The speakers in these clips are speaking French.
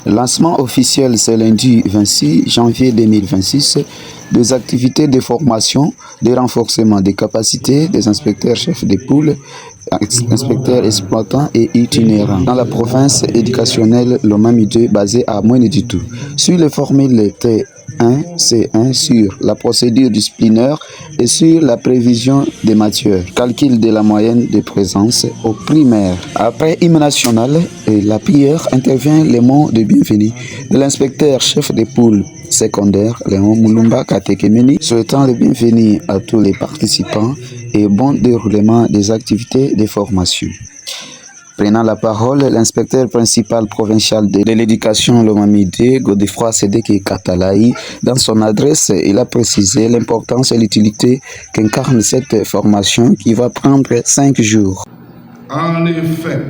Lancement officiel ce lundi 26 janvier 2026 des activités de formation, de renforcement des capacités des inspecteurs chefs de poule, inspecteurs exploitants et itinérants dans la province éducationnelle Lomami 2 basée à Mweneditu. Sur les formules T1, C1 sur la procédure disciplinaire et sur la prévision des matières, calcul de la moyenne de présence au primaire. Après hymne national et la prière intervient les mots de bienvenue de l'inspecteur chef de poule secondaire Léon Moulumba Katekemeni, souhaitant le bienvenue à tous les participants et bon déroulement des activités de formation. Prenant la parole, l'inspecteur principal provincial de l'éducation Lomami Godefroy Sédéké Katalaï, dans son adresse, il a précisé l'importance et l'utilité qu'incarne cette formation qui va prendre 5 jours. En effet,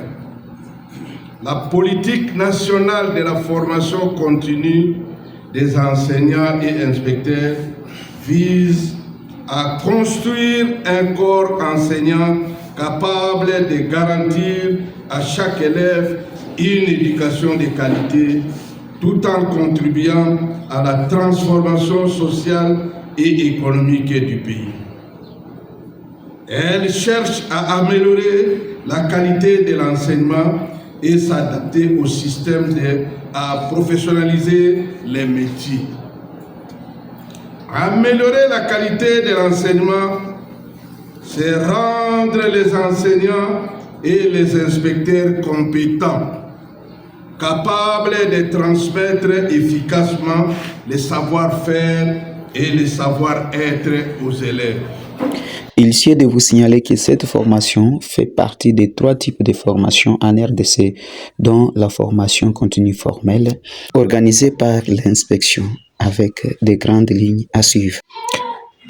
la politique nationale de la formation continue des enseignants et inspecteurs vise à construire un corps enseignant capable de garantir à chaque élève une éducation de qualité tout en contribuant à la transformation sociale et économique du pays. Elle cherche à améliorer la qualité de l'enseignement et s'adapter au système à professionnaliser les métiers. Améliorer la qualité de l'enseignement, c'est rendre les enseignants et les inspecteurs compétents, capables de transmettre efficacement les savoir-faire et les savoir-être aux élèves. Il sied de vous signaler que cette formation fait partie des 3 types de formations en RDC, dont la formation continue formelle, organisée par l'inspection, avec des grandes lignes à suivre.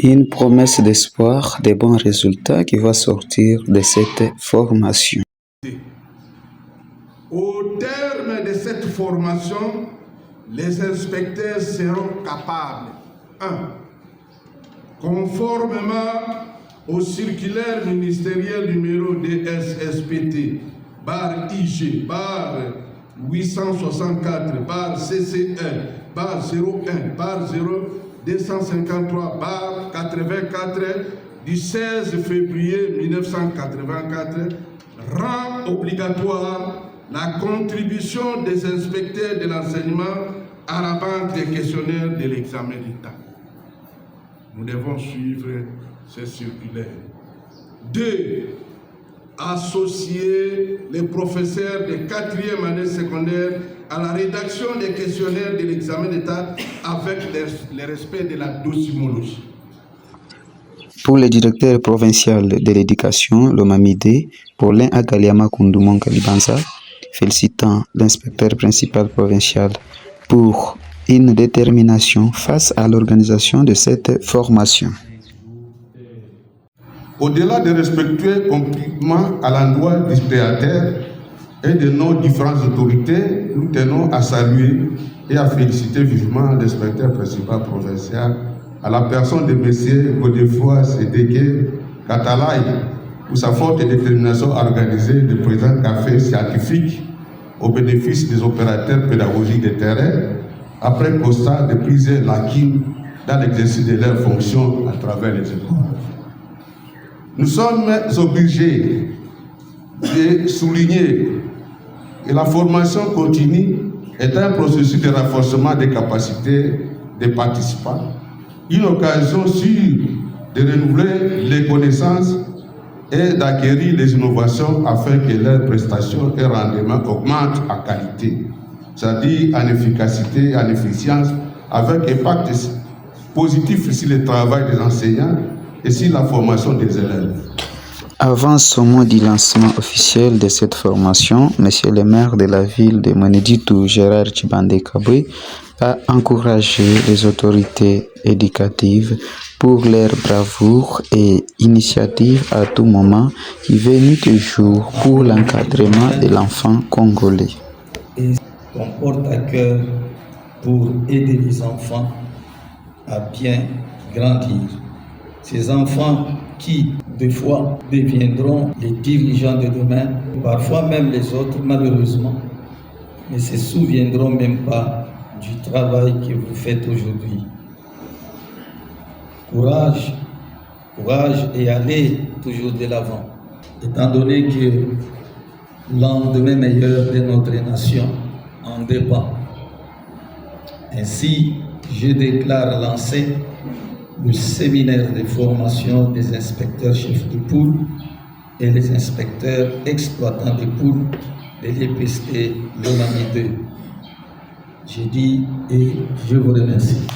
Une promesse d'espoir, de bons résultats qui va sortir de cette formation. Au terme de cette formation, les inspecteurs seront capables 1. Conformément au circulaire ministériel numéro DSSPT, barre IG, barre 864, barre CC1, barre 01, barre 0253, barre 84 du 16 février 1984, rend obligatoire la contribution des inspecteurs de l'enseignement à la banque des questionnaires de l'examen d'État. Nous devons suivre ces circulaires. 2. Associer les professeurs de 4e année secondaire à la rédaction des questionnaires de l'examen d'État avec le respect de la docimologie. Pour le directeur provincial de l'éducation, Lomami, Paulin Agaliama Koundoumon Kalibanza, félicitant l'inspecteur principal provincial pour une détermination face à l'organisation de cette formation. Au-delà de respectueux compliments à l'endroit du créateur et de nos différentes autorités, nous tenons à saluer et à féliciter vivement l'inspecteur principal provincial à la personne de M. Godefroy Sédéké Katalaï pour sa forte détermination à organiser le présent café scientifique au bénéfice des opérateurs pédagogiques de terrain après constat de plusieurs lacunes dans l'exercice de leurs fonctions à travers les écoles. Nous sommes obligés de souligner que la formation continue est un processus de renforcement des capacités des participants, une occasion sûre de renouveler les connaissances et d'acquérir les innovations afin que leurs prestations et rendements augmentent en qualité, c'est-à-dire en efficacité et en efficience, avec impact positif sur le travail des enseignants et sur la formation des élèves. Avant ce mot du lancement officiel de cette formation, Monsieur le maire de la ville de Mweneditu, Gérard Tchibandé Kabwe, a encouragé les autorités éducatives pour leur bravoure et initiative à tout moment qui venait toujours pour l'encadrement de l'enfant congolais. Et qu'on porte à cœur pour aider les enfants à bien grandir. Ces enfants qui, des fois, deviendront les dirigeants de demain, parfois même les autres, malheureusement. ne se souviendront même pas du travail que vous faites aujourd'hui. Courage, courage et allez toujours de l'avant, étant donné que lendemain meilleur de notre nation en dépend. Ainsi, je déclare lancer le séminaire de formation des inspecteurs chefs de poule et les inspecteurs exploitants de poules de l'EPST Lomami 2. J'ai dit et je vous remercie.